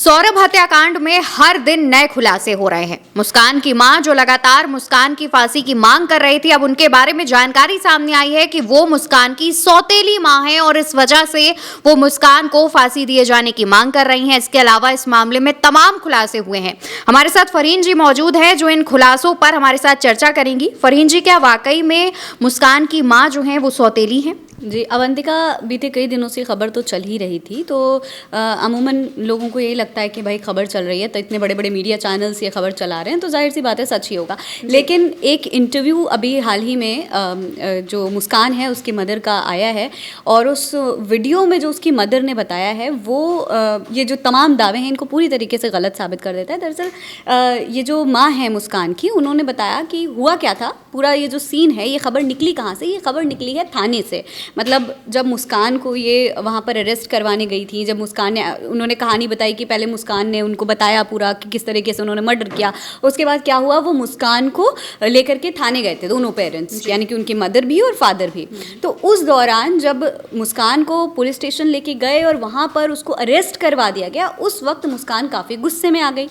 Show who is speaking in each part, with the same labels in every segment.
Speaker 1: सौरभ हत्याकांड में हर दिन नए खुलासे हो रहे हैं। मुस्कान की मां जो लगातार मुस्कान की फांसी की मांग कर रही थी, अब उनके बारे में जानकारी सामने आई है कि वो मुस्कान की सौतेली मां है और इस वजह से वो मुस्कान को फांसी दिए जाने की मांग कर रही हैं। इसके अलावा इस मामले में तमाम खुलासे हुए हैं। हमारे साथ फरहीन जी मौजूद है जो इन खुलासों पर हमारे साथ चर्चा करेंगी। फरहीन जी, क्या वाकई में मुस्कान की मां जो है वो सौतेली है?
Speaker 2: जी, अवंतिका बीते कई दिनों से खबर तो चल ही रही थी, तो अमूमन लोगों को यही लगता है कि भाई खबर चल रही है तो इतने बड़े बड़े मीडिया चैनल्स ये खबर चला रहे हैं तो जाहिर सी बात है सच ही होगा। लेकिन एक इंटरव्यू अभी हाल ही में जो मुस्कान है उसकी मदर का आया है और उस वीडियो में जो उसकी मदर ने बताया है वो ये जो तमाम दावे हैं इनको पूरी तरीके से गलत साबित कर देता है। दरअसल ये जो माँ है मुस्कान की, उन्होंने बताया कि हुआ क्या था, पूरा ये जो सीन है, ये खबर निकली कहाँ से? ये खबर निकली है थाने से। मतलब जब मुस्कान को ये वहाँ पर अरेस्ट करवाने गई थी, जब मुस्कान ने, उन्होंने कहानी बताई कि पहले मुस्कान ने उनको बताया पूरा कि किस तरीके से उन्होंने मर्डर किया। उसके बाद क्या हुआ, वो मुस्कान को लेकर के थाने गए थे दोनों पेरेंट्स, यानी कि उनकी मदर भी और फादर भी। तो उस दौरान जब मुस्कान को पुलिस स्टेशन लेके गए और वहाँ पर उसको अरेस्ट करवा दिया गया, उस वक्त मुस्कान काफ़ी गुस्से में आ गई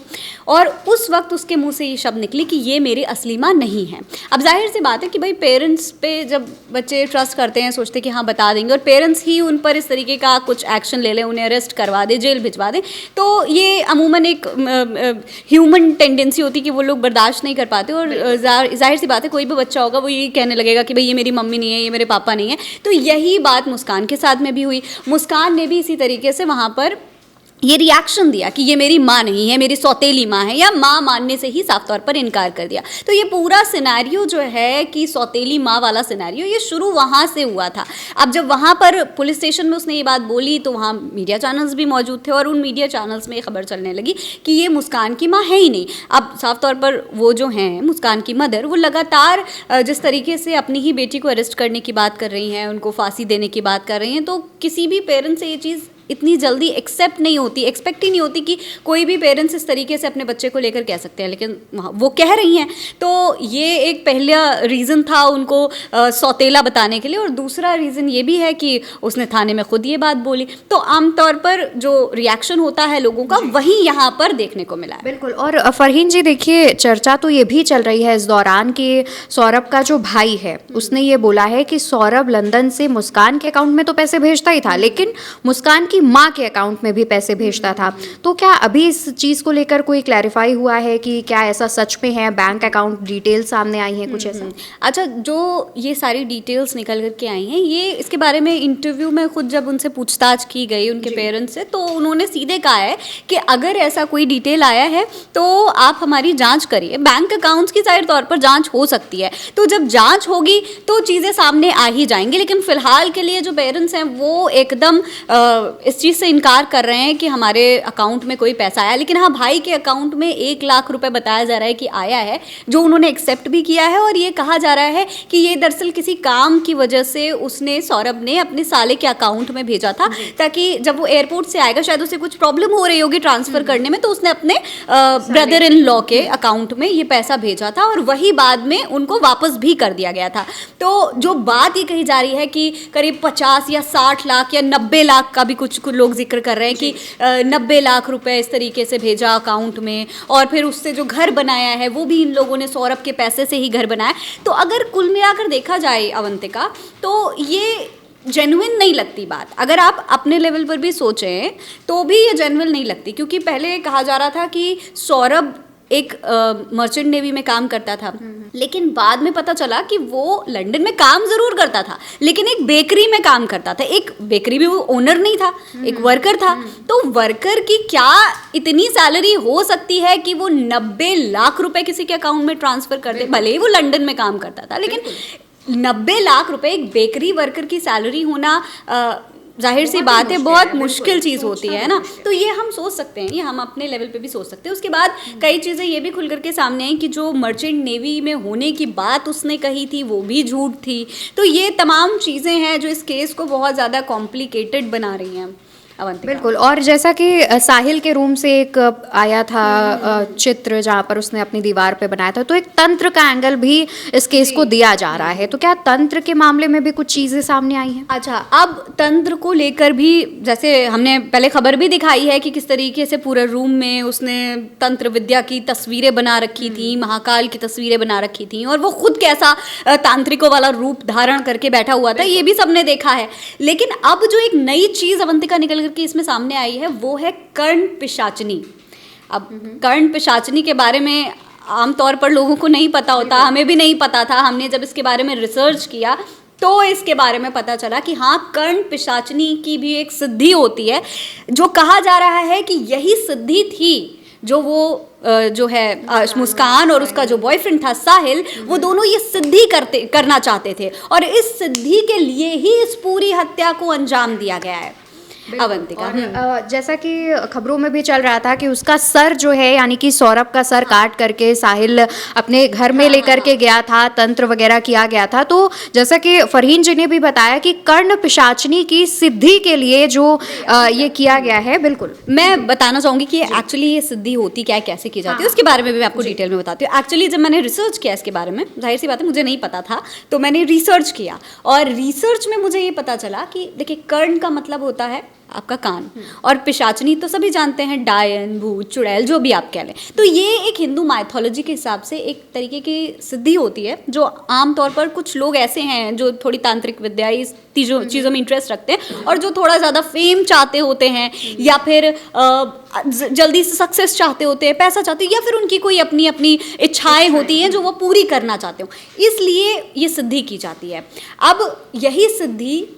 Speaker 2: और उस वक्त उसके मुँह से ये शब्द निकली कि ये मेरी असली माँ नहीं है। अब जाहिर सी बात है कि भाई पेरेंट्स पे जब बच्चे ट्रस्ट करते हैं, सोचते हैं कि हाँ बता देंगे, और पेरेंट्स ही उन पर इस तरीके का कुछ एक्शन ले लें, उन्हें अरेस्ट करवा दे, जेल भिजवा दें, तो ये अमूमन एक ह्यूमन टेंडेंसी होती है कि वो लोग बर्दाश्त नहीं कर पाते। और जाहिर सी बात है कोई भी बच्चा होगा वो यही कहने लगेगा कि भाई ये मेरी मम्मी नहीं है, ये मेरे पापा नहीं है। तो यही बात मुस्कान के साथ में भी हुई। मुस्कान ने भी इसी तरीके से वहाँ पर ये रिएक्शन दिया कि ये मेरी माँ नहीं है, मेरी सौतेली माँ है, या माँ मानने से ही साफ तौर पर इनकार कर दिया। तो ये पूरा सिनेरियो जो है कि सौतेली माँ वाला सिनेरियो, ये शुरू वहाँ से हुआ था। अब जब वहाँ पर पुलिस स्टेशन में उसने ये बात बोली तो वहाँ मीडिया चैनल्स भी मौजूद थे और उन मीडिया चैनल्स में ये खबर चलने लगी कि ये मुस्कान की माँ है ही नहीं। अब साफ तौर पर वो जो हैं मुस्कान की मदर, वो लगातार जिस तरीके से अपनी ही बेटी को अरेस्ट करने की बात कर रही हैं, उनको फांसी देने की बात कर रही हैं, तो किसी भी पेरेंट्स से ये चीज़ इतनी जल्दी एक्सेप्ट नहीं होती, एक्सपेक्ट ही नहीं होती कि कोई भी पेरेंट्स इस तरीके से अपने बच्चे को लेकर कह सकते हैं, लेकिन वो कह रही हैं। तो ये एक पहला रीज़न था उनको सौतेला बताने के लिए, और दूसरा रीज़न ये भी है कि उसने थाने में खुद ये बात बोली। तो आमतौर पर जो रिएक्शन होता है लोगों का वही यहाँ पर देखने को मिला है।
Speaker 1: बिल्कुल। और फरहीन जी, देखिए, चर्चा तो ये भी चल रही है इस दौरान कि सौरभ का जो भाई है उसने ये बोला है कि सौरभ लंदन से मुस्कान के अकाउंट में तो पैसे भेजता ही था, लेकिन मुस्कान की माँ के अकाउंट में भी पैसे भेजता था। तो क्या अभी इस चीज़ को लेकर कोई क्लैरिफाई हुआ है कि क्या ऐसा सच में है? बैंक अकाउंट डिटेल सामने आई हैं कुछ ऐसा?
Speaker 2: अच्छा, जो ये सारी डिटेल्स निकल करके आई हैं, ये इसके बारे में इंटरव्यू में खुद जब उनसे पूछताछ की गई उनके पेरेंट्स से, तो उन्होंने सीधे कहा है कि अगर ऐसा कोई डिटेल आया है तो आप हमारी जांच करिए। बैंक अकाउंट्स की जाहिर तौर पर जांच हो सकती है, तो जब जांच होगी तो चीज़ें सामने आ ही जाएंगी। लेकिन फिलहाल के लिए जो पेरेंट्स हैं वो एकदम इस चीज़ से इनकार कर रहे हैं कि हमारे अकाउंट में कोई पैसा आया। लेकिन हाँ, भाई के अकाउंट में 1 लाख रुपए बताया जा रहा है कि आया है, जो उन्होंने एक्सेप्ट भी किया है। और ये कहा जा रहा है कि ये दरअसल किसी काम की वजह से उसने, सौरभ ने, अपने साले के अकाउंट में भेजा था, ताकि जब वो एयरपोर्ट से आएगा, शायद उसे कुछ प्रॉब्लम हो रही होगी ट्रांसफ़र करने में, तो उसने अपने ब्रदर इन लॉ के अकाउंट में ये पैसा भेजा था और वही बाद में उनको वापस भी कर दिया गया था। तो जो बात ये कही जा रही है कि करीब 50 या 60 लाख या 90 लाख का भी कुछ लोग जिक्र कर रहे हैं कि 90 लाख रुपए इस तरीके से भेजा अकाउंट में, और फिर उससे जो घर बनाया है वो भी इन लोगों ने सौरभ के पैसे से ही घर बनाया। तो अगर कुल मिलाकर देखा जाए अवंतिका, तो ये जेन्युइन नहीं लगती बात। अगर आप अपने लेवल पर भी सोचें तो भी ये जेन्युइन नहीं लगती, क्योंकि पहले कहा जा रहा था कि सौरभ एक मर्चेंट नेवी में काम करता था, लेकिन बाद में पता चला कि वो लंदन में काम जरूर करता था, लेकिन एक बेकरी में काम करता था। एक बेकरी में वो ओनर नहीं था, एक वर्कर था। तो वर्कर की क्या इतनी सैलरी हो सकती है कि वो 90 लाख रुपए किसी के अकाउंट में ट्रांसफर कर दे? भले ही वो लंदन में काम करता था, लेकिन 90 लाख रुपए एक बेकरी वर्कर की सैलरी होना, जाहिर सी बात है बहुत मुश्किल चीज़ होती है ना। तो ये हम सोच सकते हैं, ये हम अपने लेवल पे भी सोच सकते हैं। उसके बाद कई चीज़ें ये भी खुल करके सामने आई कि जो मर्चेंट नेवी में होने की बात उसने कही थी वो भी झूठ थी। तो ये तमाम चीज़ें हैं जो इस केस को बहुत ज़्यादा कॉम्प्लिकेटेड बना रही हैं। अवंतिका।
Speaker 1: बिल्कुल। और जैसा कि साहिल के रूम से एक आया था चित्र जहाँ पर उसने अपनी दीवार पे बनाया था, तो एक तंत्र का एंगल भी इस केस को दिया जा रहा है, तो क्या तंत्र के मामले में भी कुछ चीजें सामने आई हैं?
Speaker 2: अच्छा, अब तंत्र को लेकर भी जैसे हमने पहले खबर भी दिखाई है कि किस तरीके से पूरे रूम में उसने तंत्र विद्या की तस्वीरें बना रखी थी, महाकाल की तस्वीरें बना रखी थी, और वो खुद कैसा तांत्रिकों वाला रूप धारण करके बैठा हुआ था, ये भी सबने देखा है। लेकिन अब जो एक नई चीज अवंतिका निकल करके इसमें सामने आई है वो है कर्ण पिशाचनी। अब कर्ण पिशाचनी के बारे में आमतौर पर लोगों को नहीं पता होता, हमें भी नहीं पता था। हमने जब इसके बारे में रिसर्च किया तो इसके बारे में पता चला कि हाँ, कर्ण पिशाचनी की भी एक सिद्धि होती है, जो कहा जा रहा है कि यही सिद्धि थी जो वो जो है मुस्कान और उसका जो बॉयफ्रेंड था साहिल, वो दोनों ये सिद्धि करना चाहते थे, और इस सिद्धि के लिए ही इस पूरी हत्या को अंजाम दिया गया है अवंतिका।
Speaker 1: और जैसा कि खबरों में भी चल रहा था कि उसका सर जो है, यानी कि सौरभ का सर काट करके साहिल अपने घर में लेकर के गया था, तंत्र वगैरह किया गया था। तो जैसा कि फरहीन जी ने भी बताया कि कर्ण पिशाचनी की सिद्धि के लिए जो ये किया गया है, बिल्कुल
Speaker 2: मैं बताना चाहूँगी कि एक्चुअली ये सिद्धि होती क्या है, कैसे की जाती है, उसके बारे में भी मैं आपको डिटेल में बताती हूँ। एक्चुअली जब मैंने रिसर्च किया इसके बारे में, जाहिर सी बात है मुझे नहीं पता था, तो मैंने रिसर्च किया, और रिसर्च में मुझे ये पता चला कि देखिए, कर्ण का मतलब होता है आपका कान, और पिशाचनी तो सभी जानते हैं, डायन, भूत, चुड़ैल, जो भी आप कह लें। तो ये एक हिंदू माइथोलॉजी के हिसाब से एक तरीके की सिद्धि होती है, जो आमतौर पर कुछ लोग ऐसे हैं जो थोड़ी तांत्रिक विद्या, इस चीज़ों में इंटरेस्ट रखते हैं, और जो थोड़ा ज़्यादा फेम चाहते होते हैं, या फिर जल्दी से सक्सेस चाहते होते हैं, पैसा चाहते हैं, या फिर उनकी कोई अपनी अपनी इच्छाएं होती हैं जो वो पूरी करना चाहते हो, इसलिए ये सिद्धि की जाती है। अब यही सिद्धि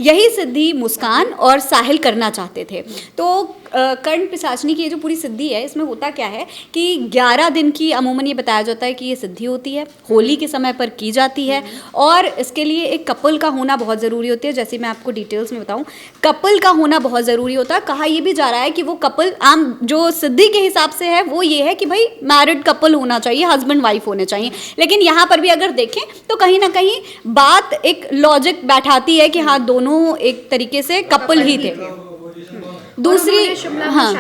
Speaker 2: यही सिद्धि मुस्कान और साहिल करना चाहते थे। तो कर्ण पिशाचनी की ये जो पूरी सिद्धि है, इसमें होता क्या है कि 11 दिन की अमूमन ये बताया जाता है कि ये सिद्धि होती है, होली के समय पर की जाती है, और इसके लिए एक कपल का होना बहुत ज़रूरी होती है। जैसे मैं आपको डिटेल्स में बताऊं, कपल का होना बहुत ज़रूरी होता है। कहा यह भी जा रहा है कि वो कपल आम जो सिद्धि के हिसाब से है वो ये है कि भाई मैरिड कपल होना चाहिए, हस्बैंड वाइफ होने चाहिए। लेकिन यहाँ पर भी अगर देखें तो कहीं ना कहीं बात एक लॉजिक बैठाती है कि हाँ, दोनों एक तरीके से कपल ही थे। दूसरी, हाँ,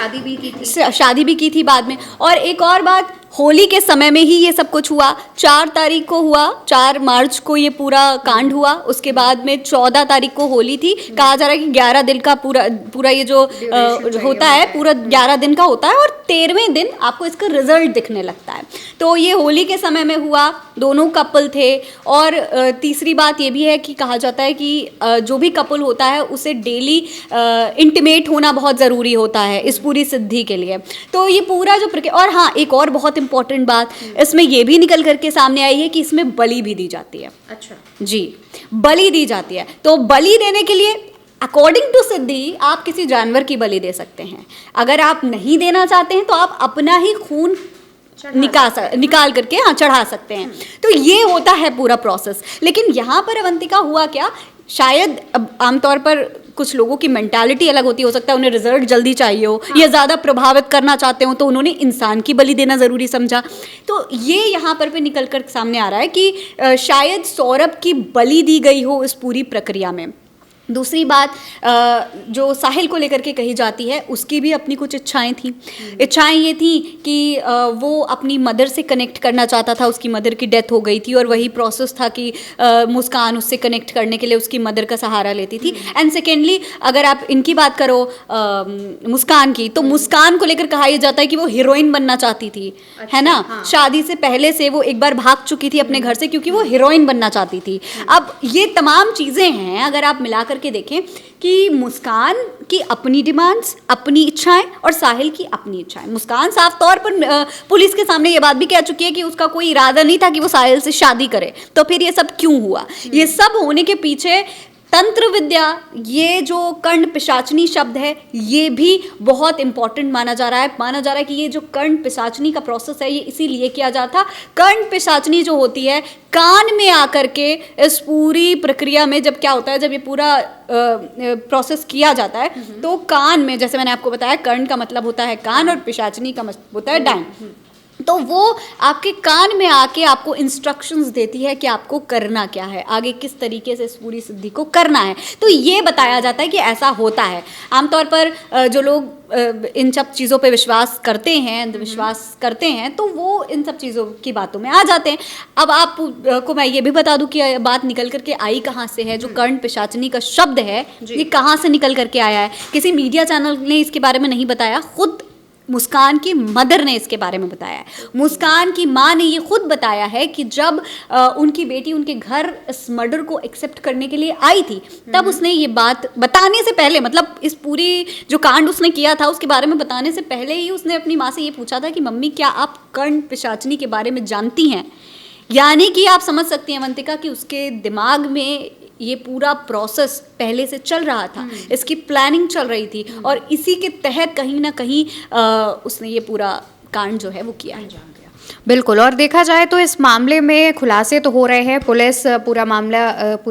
Speaker 2: शादी भी की थी बाद में। और एक और बात, होली के समय में ही ये सब कुछ हुआ। 4 तारीख को हुआ, 4 मार्च को ये पूरा कांड हुआ। उसके बाद में 14 तारीख को होली थी। कहा जा रहा है कि 11 दिन का पूरा ये जो होता है, पूरा 11 दिन का होता है, और 13वें दिन आपको इसका रिजल्ट दिखने लगता है। तो ये होली के समय में हुआ, दोनों कपल थे। और तीसरी बात ये भी है कि कहा जाता है कि जो भी कपल होता है उसे डेली इंटीमेट होना बहुत ज़रूरी होता है इस पूरी सिद्धि के लिए। तो ये पूरा जो और हाँ, एक और बहुत इंपॉर्टेंट बात इसमें यह भी निकल करके सामने आई है कि इसमें बलि भी दी जाती है। अच्छा जी, बलि दी जाती है। तो बलि देने के लिए अकॉर्डिंग टू सिद्धि आप किसी जानवर की बलि दे सकते हैं। अगर आप नहीं देना चाहते हैं तो आप अपना ही खून निकाल करके चढ़ा सकते हैं। तो ये होता है पूरा प्रोसेस। लेकिन यहाँ पर अवंतिका हुआ क्या, शायद आमतौर पर कुछ लोगों की मेंटालिटी अलग होती हो सकता है, उन्हें रिजल्ट जल्दी चाहिए हो, या ज़्यादा प्रभावित करना चाहते हो, तो उन्होंने इंसान की बलि देना ज़रूरी समझा। तो ये यहाँ पर भी निकल कर सामने आ रहा है कि शायद सौरभ की बलि दी गई हो इस पूरी प्रक्रिया में। दूसरी बात जो साहिल को लेकर के कही जाती है, उसकी भी अपनी कुछ इच्छाएं थी। इच्छाएं ये थी कि वो अपनी मदर से कनेक्ट करना चाहता था। उसकी मदर की डेथ हो गई थी, और वही प्रोसेस था कि मुस्कान उससे कनेक्ट करने के लिए उसकी मदर का सहारा लेती थी। एंड सेकेंडली, अगर आप इनकी बात करो मुस्कान की, तो मुस्कान को लेकर कहा यह जाता है कि वो हीरोइन बनना चाहती थी। अच्छा, है ना? हाँ। शादी से पहले से वो एक बार भाग चुकी थी अपने घर से, क्योंकि वो हीरोइन बनना चाहती थी। अब ये तमाम चीज़ें हैं, अगर आप मिला करके देखें कि मुस्कान की अपनी डिमांड्स, अपनी इच्छाएं, और साहिल की अपनी इच्छाएं। मुस्कान साफ तौर पर पुलिस के सामने ये बात भी कह चुकी है कि उसका कोई इरादा नहीं था कि वो साहिल से शादी करे। तो फिर ये सब क्यों हुआ? ये सब होने के पीछे तंत्र विद्या, ये जो कर्ण पिशाचनी शब्द है, ये भी बहुत इंपॉर्टेंट माना जा रहा है। माना जा रहा है कि ये जो कर्ण पिशाचनी का प्रोसेस है, ये इसीलिए किया जाता था। कर्ण पिशाचनी जो होती है, कान में आकर के इस पूरी प्रक्रिया में जब क्या होता है, जब ये पूरा प्रोसेस किया जाता है, तो कान में, जैसे मैंने आपको बताया, कर्ण का मतलब होता है कान और पिशाचनी का मतलब होता है डायन। तो वो आपके कान में आके आपको इंस्ट्रक्शंस देती है कि आपको करना क्या है, आगे किस तरीके से इस पूरी सिद्धि को करना है। तो ये बताया जाता है कि ऐसा होता है। आमतौर पर जो लोग इन सब चीज़ों पे विश्वास करते हैं, अंधविश्वास करते हैं, तो वो इन सब चीज़ों की बातों में आ जाते हैं। अब आप को मैं ये भी बता दूं कि बात निकल करके आई कहाँ से है। जो कर्ण पिशाचिनी का शब्द है ये कहाँ से निकल करके आया है, किसी मीडिया चैनल ने इसके बारे में नहीं बताया, खुद मुस्कान की मदर ने इसके बारे में बताया है। मुस्कान की माँ ने ये खुद बताया है कि जब उनकी बेटी उनके घर इस मर्डर को एक्सेप्ट करने के लिए आई थी, तब उसने ये बात बताने से पहले, मतलब इस पूरी जो कांड उसने किया था उसके बारे में बताने से पहले ही उसने अपनी माँ से ये पूछा था कि मम्मी क्या आप कर्ण पिशाचिनी के बारे में जानती हैं। यानी कि आप समझ सकती हैं अवंतिका कि उसके दिमाग में ये पूरा प्रोसेस पहले से चल रहा था, इसकी प्लानिंग चल रही थी और इसी के तहत कहीं ना कहीं उसने ये पूरा कांड जो है वो किया है।
Speaker 1: बिल्कुल। और देखा जाए तो इस मामले में खुलासे तो हो रहे हैं, पुलिस पूरे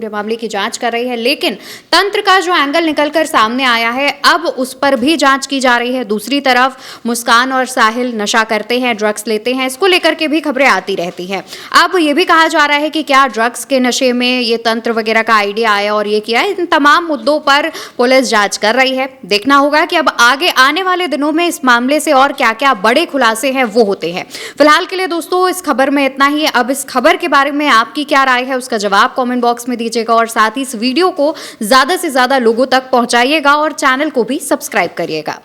Speaker 1: मामले की जांच कर रही है, लेकिन तंत्र का जो एंगल निकलकर सामने आया है अब उस पर भी जांच की जा रही है। दूसरी तरफ मुस्कान और साहिल नशा करते हैं, ड्रग्स लेते हैं, इसको लेकर के भी खबरें आती रहती हैं। अब ये भी कहा जा रहा है कि क्या ड्रग्स के नशे में ये तंत्र वगैरह का आइडिया आया और ये किया। इन तमाम मुद्दों पर पुलिस जांच कर रही है। देखना होगा कि अब आगे आने वाले दिनों में इस मामले से और क्या क्या बड़े खुलासे हैं वो होते हैं। फिलहाल के लिए दोस्तों इस खबर में इतना ही। अब इस खबर के बारे में आपकी क्या राय है उसका जवाब कमेंट बॉक्स में दीजिएगा और साथ ही इस वीडियो को ज्यादा से ज्यादा लोगों तक पहुंचाइएगा और चैनल को भी सब्सक्राइब करिएगा।